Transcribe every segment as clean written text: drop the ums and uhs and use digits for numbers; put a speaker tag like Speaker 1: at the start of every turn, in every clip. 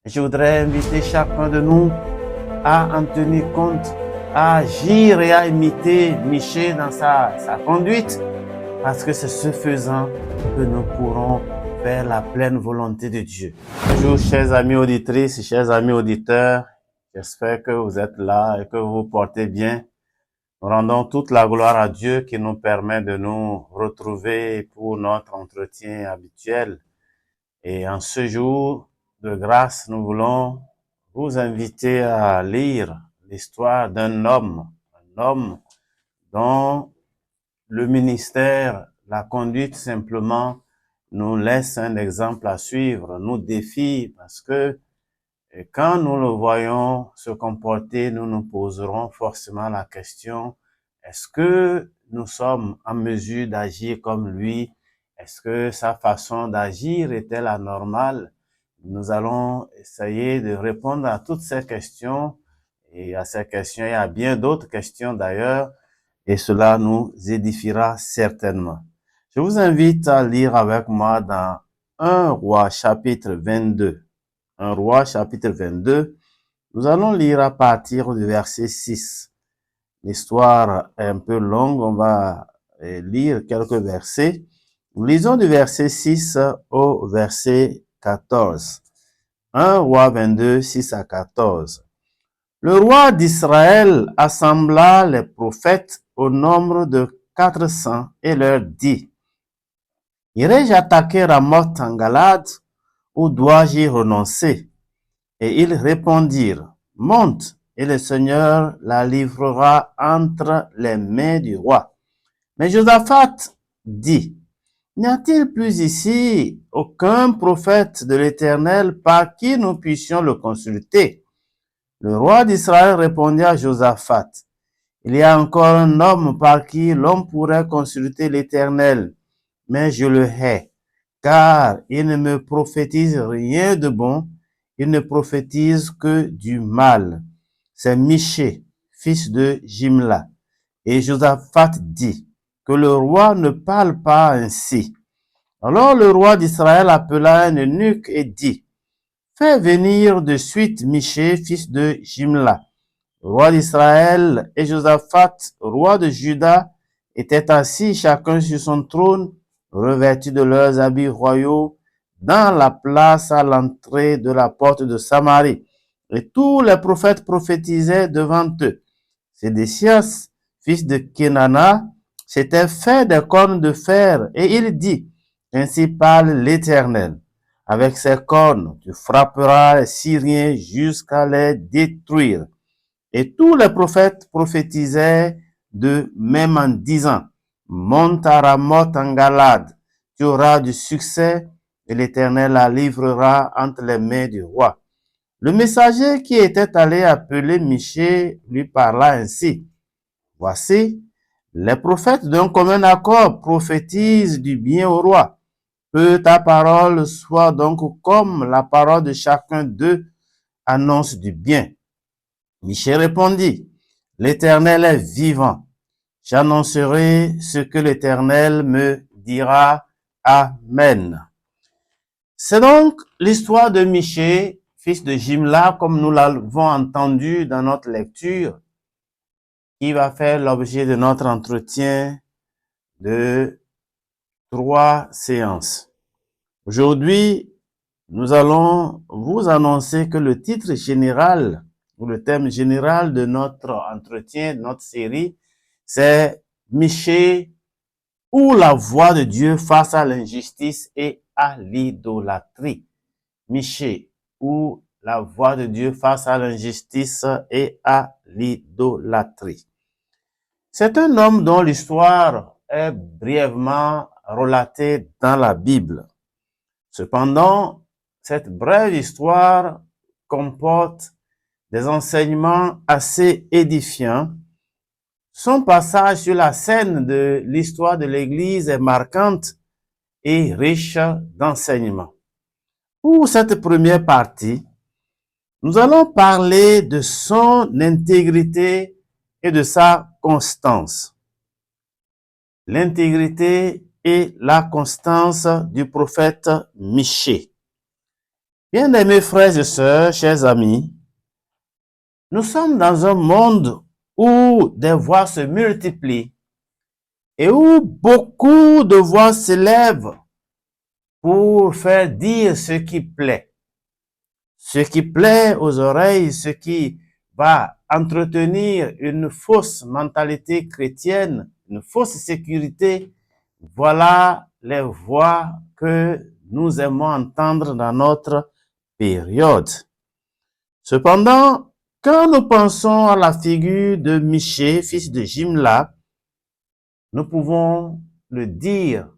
Speaker 1: Je voudrais inviter chacun de nous à en tenir compte, à agir et à imiter Michée dans sa conduite, parce que c'est ce faisant que nous pourrons faire la pleine volonté de Dieu. Bonjour chers amis auditrices, chers amis auditeurs, j'espère que vous êtes là et que vous vous portez bien. Nous rendons toute la gloire à Dieu qui nous permet de nous retrouver pour notre entretien habituel. Et en ce jour de grâce, nous voulons vous inviter à lire l'histoire d'un homme, un homme dont le ministère, la conduite simplement nous laisse un exemple à suivre, nous défie parce que quand nous le voyons se comporter, nous nous poserons forcément la question, est-ce que nous sommes en mesure d'agir comme lui? Est-ce que sa façon d'agir était la normale? Nous allons essayer de répondre à toutes ces questions et à ces questions et à bien d'autres questions d'ailleurs, et cela nous édifiera certainement. Je vous invite à lire avec moi dans 1 Roi chapitre 22. 1 Roi chapitre 22, nous allons lire à partir du verset 6. L'histoire est un peu longue, on va lire quelques versets. Nous lisons du verset 6 au verset 14. 1 Roi 22, 6 à 14. Le roi d'Israël assembla les prophètes au nombre de 400 et leur dit, irai-je attaquer Ramoth en Galade ou dois-je y renoncer? Et ils répondirent, monte, et le Seigneur la livrera entre les mains du roi. Mais Josaphat dit, n'y a-t-il plus ici aucun prophète de l'Éternel par qui nous puissions le consulter? Le roi d'Israël répondit à Josaphat, il y a encore un homme par qui l'on pourrait consulter l'Éternel, mais je le hais, car il ne me prophétise rien de bon, il ne prophétise que du mal. C'est Michée, fils de Jimla. Et Josaphat dit, que le roi ne parle pas ainsi. Alors le roi d'Israël appela un eunuque et dit, fais venir de suite Michée, fils de Jimla. Le roi d'Israël et Josaphat, roi de Juda, étaient assis chacun sur son trône, revêtus de leurs habits royaux, dans la place à l'entrée de la porte de Samarie. Et tous les prophètes prophétisaient devant eux. Sédécias, fils de Kenana, s'était fait des cornes de fer, et il dit, ainsi parle l'Éternel, avec ces cornes, tu frapperas les Syriens jusqu'à les détruire. Et tous les prophètes prophétisaient de même en disant, monte à Ramoth en Galade, tu auras du succès et l'Éternel la livrera entre les mains du roi. Le messager qui était allé appeler Michée lui parla ainsi. Voici, les prophètes d'un commun accord prophétisent du bien au roi. Que ta parole soit donc comme la parole de chacun d'eux annonce du bien. Michée répondit, l'Éternel est vivant. J'annoncerai ce que l'Éternel me dira. Amen. C'est donc l'histoire de Michée, fils de Jimla, comme nous l'avons entendu dans notre lecture, qui va faire l'objet de notre entretien de 3 séances. Aujourd'hui, nous allons vous annoncer que le titre général ou le thème général de notre entretien, de notre série, c'est Michée ou la voix de Dieu face à l'injustice et à l'idolâtrie. Michée ou la voix de Dieu face à l'injustice et à l'idolâtrie. C'est un homme dont l'histoire est brièvement relatée dans la Bible. Cependant, cette brève histoire comporte des enseignements assez édifiants. Son passage sur la scène de l'histoire de l'Église est marquante et riche d'enseignements. Pour cette première partie, nous allons parler de son intégrité et de sa constance. L'intégrité et la constance du prophète Michée. Bien-aimés frères et sœurs, chers amis, nous sommes dans un monde où des voix se multiplient et où beaucoup de voix s'élèvent pour faire dire ce qui plaît aux oreilles, ce qui va entretenir une fausse mentalité chrétienne, une fausse sécurité. Voilà les voix que nous aimons entendre dans notre période. Cependant, quand nous pensons à la figure de Michée, fils de Jimla, nous pouvons le dire,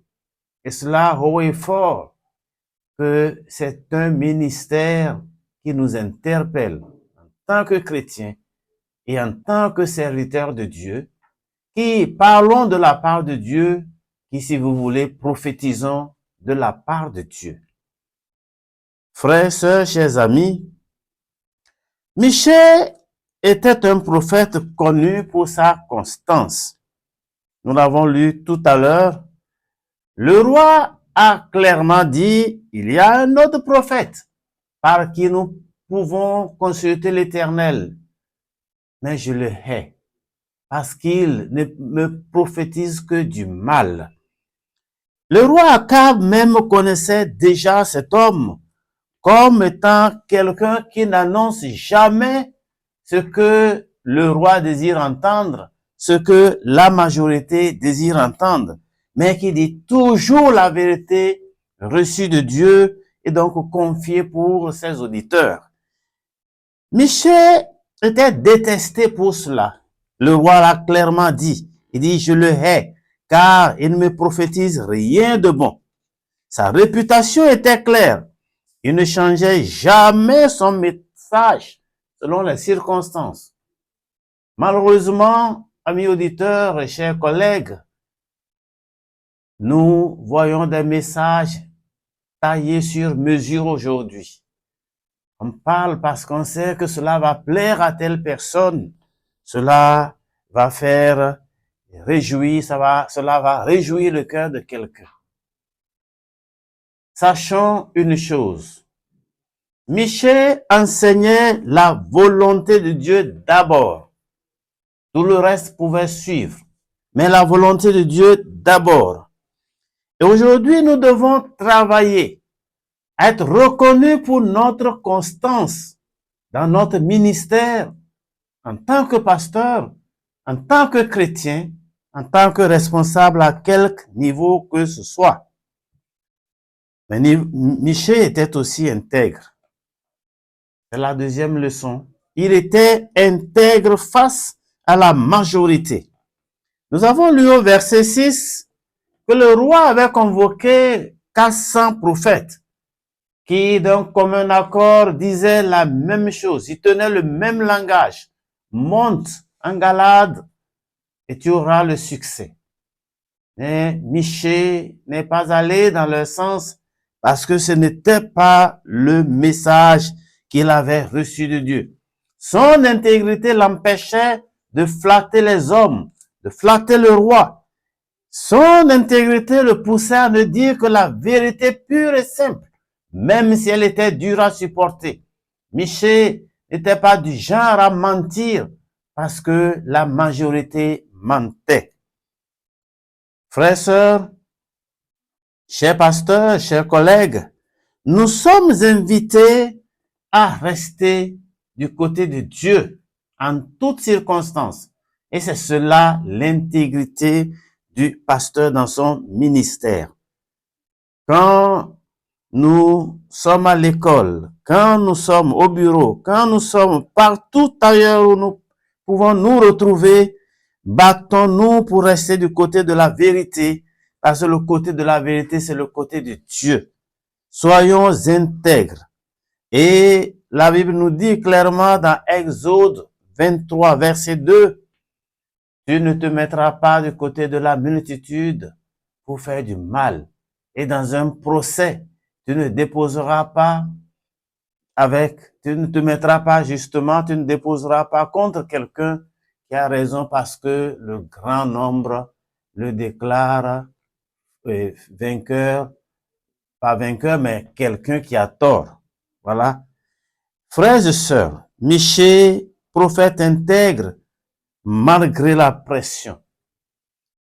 Speaker 1: et cela haut et fort, que c'est un ministère qui nous interpelle en tant que chrétiens et en tant que serviteurs de Dieu, qui parlons de la part de Dieu, qui, si vous voulez, prophétisons de la part de Dieu. Frères, sœurs, chers amis, Michée était un prophète connu pour sa constance. Nous l'avons lu tout à l'heure. Le roi a clairement dit, il y a un autre prophète par qui nous pouvons consulter l'Éternel, mais je le hais parce qu'il ne me prophétise que du mal. Le roi Akab même connaissait déjà cet homme comme étant quelqu'un qui n'annonce jamais ce que le roi désire entendre, ce que la majorité désire entendre, mais qui dit toujours la vérité reçue de Dieu et donc confiée pour ses auditeurs. Michée était détesté pour cela. Le roi l'a clairement dit. Il dit, je le hais, car il ne me prophétise rien de bon. Sa réputation était claire. Il ne changeait jamais son message selon les circonstances. Malheureusement, amis auditeurs et chers collègues, nous voyons des messages taillés sur mesure aujourd'hui. On parle parce qu'on sait que cela va plaire à telle personne, cela va faire réjouir, cela va réjouir le cœur de quelqu'un. Sachons une chose, Michée enseignait la volonté de Dieu d'abord. Tout le reste pouvait suivre, mais la volonté de Dieu d'abord. Et aujourd'hui, nous devons travailler, être reconnus pour notre constance dans notre ministère, en tant que pasteur, en tant que chrétien, en tant que responsable à quelque niveau que ce soit. Mais Michée était aussi intègre. C'est la deuxième leçon. Il était intègre face à la majorité. Nous avons lu au verset 6 que le roi avait convoqué 400 prophètes qui, donc, comme un accord, disaient la même chose. Ils tenaient le même langage. Monte en Galade et tu auras le succès. Mais Michée n'est pas allé dans leur sens parce que ce n'était pas le message qu'il avait reçu de Dieu. Son intégrité l'empêchait de flatter les hommes, de flatter le roi. Son intégrité le poussait à ne dire que la vérité pure et simple, même si elle était dure à supporter. Michée n'était pas du genre à mentir parce que la majorité mentait. Frères, sœurs, chers pasteurs, chers collègues, nous sommes invités à rester du côté de Dieu en toutes circonstances. Et c'est cela l'intégrité du pasteur dans son ministère. Quand nous sommes à l'école, quand nous sommes au bureau, quand nous sommes partout ailleurs où nous pouvons nous retrouver, battons-nous pour rester du côté de la vérité, parce que le côté de la vérité, c'est le côté de Dieu. Soyons intègres. Et la Bible nous dit clairement dans Exode 23, verset 2, tu ne te mettras pas du côté de la multitude pour faire du mal. Et dans un procès, tu ne déposeras pas tu ne te mettras pas justement, tu ne déposeras pas contre quelqu'un qui a raison parce que le grand nombre le déclare vainqueur, pas vainqueur, mais quelqu'un qui a tort. Voilà. Frères et sœurs, Michée, prophète intègre, malgré la pression.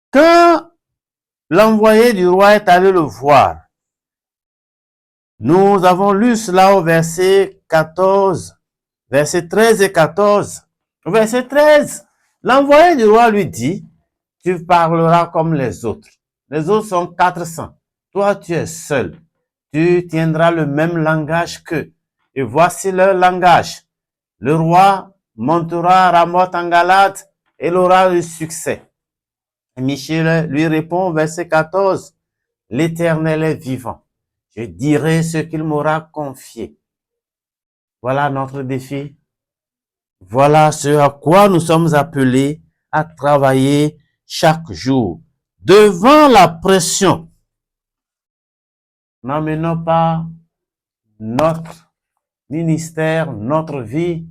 Speaker 1: Quand l'envoyé du roi est allé le voir, nous avons lu cela au verset 14, verset 13 et 14. Au verset 13, l'envoyé du roi lui dit, tu parleras comme les autres. Les autres sont 400. Toi, tu es seul. Tu tiendras le même langage qu'eux. Et voici leur langage. Le roi montera à Ramoth en Galade et il aura le succès. Et Michée lui répond, verset 14, l'Éternel est vivant. Je dirai ce qu'il m'aura confié. Voilà notre défi. Voilà ce à quoi nous sommes appelés à travailler chaque jour. Devant la pression, n'amenons pas notre ministère, notre vie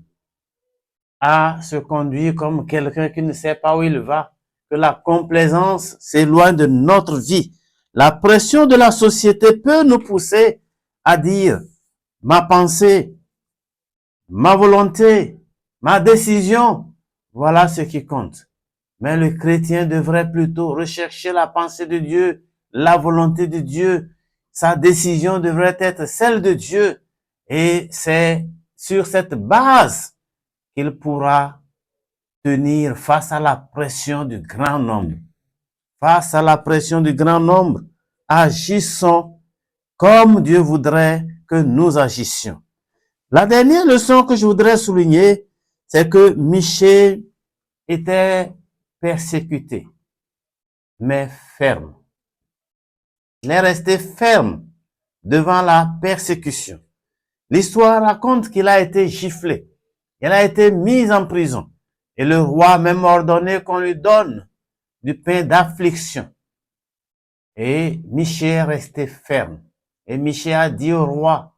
Speaker 1: à se conduire comme quelqu'un qui ne sait pas où il va. Que la complaisance s'éloigne de notre vie. La pression de la société peut nous pousser à dire ma pensée, ma volonté, ma décision, voilà ce qui compte. Mais le chrétien devrait plutôt rechercher la pensée de Dieu, la volonté de Dieu. Sa décision devrait être celle de Dieu. Et c'est sur cette base qu'il pourra tenir face à la pression du grand nombre. Face à la pression du grand nombre, agissons comme Dieu voudrait que nous agissions. La dernière leçon que je voudrais souligner, c'est que Michée était persécuté, mais ferme. Il est resté ferme devant la persécution. L'histoire raconte qu'il a été giflé. Il a été mis en prison. Et le roi a même ordonné qu'on lui donne du pain d'affliction. Et Michée est resté ferme. Et Michée a dit au roi,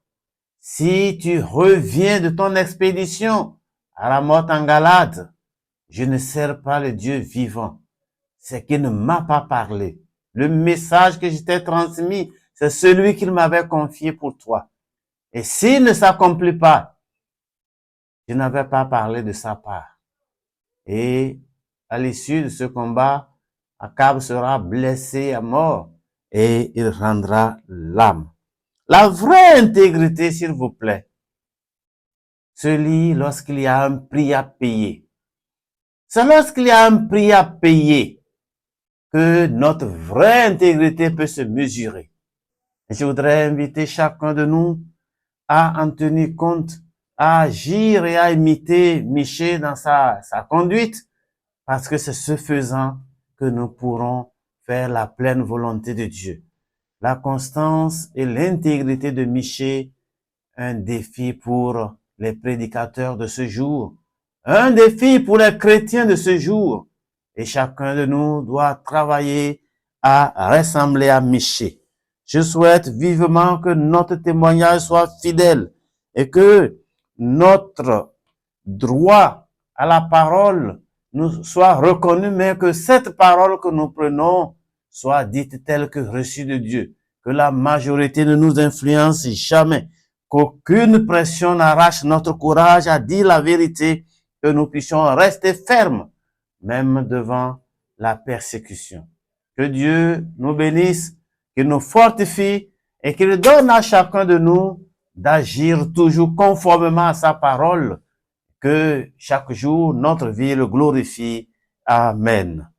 Speaker 1: si tu reviens de ton expédition à Ramoth en Galade, je ne sers pas le Dieu vivant. C'est qu'il ne m'a pas parlé. Le message que je t'ai transmis, c'est celui qu'il m'avait confié pour toi. Et s'il ne s'accomplit pas, je n'avais pas parlé de sa part. Et à l'issue de ce combat, Akab sera blessé à mort et il rendra l'âme. La vraie intégrité, s'il vous plaît, se lit lorsqu'il y a un prix à payer. C'est lorsqu'il y a un prix à payer que notre vraie intégrité peut se mesurer. Et je voudrais inviter chacun de nous à en tenir compte, à agir et à imiter Michée dans sa conduite, parce que c'est ce faisant que nous pourrons faire la pleine volonté de Dieu. La constance et l'intégrité de Michée, un défi pour les prédicateurs de ce jour, un défi pour les chrétiens de ce jour. Et chacun de nous doit travailler à ressembler à Michée. Je souhaite vivement que notre témoignage soit fidèle et que notre droit à la parole nous soit reconnu, mais que cette parole que nous prenons soit dite telle que reçue de Dieu. Que la majorité ne nous influence jamais. Qu'aucune pression n'arrache notre courage à dire la vérité, que nous puissions rester fermes, même devant la persécution. Que Dieu nous bénisse, qu'il nous fortifie et qu'il donne à chacun de nous d'agir toujours conformément à sa parole, que chaque jour notre vie le glorifie. Amen.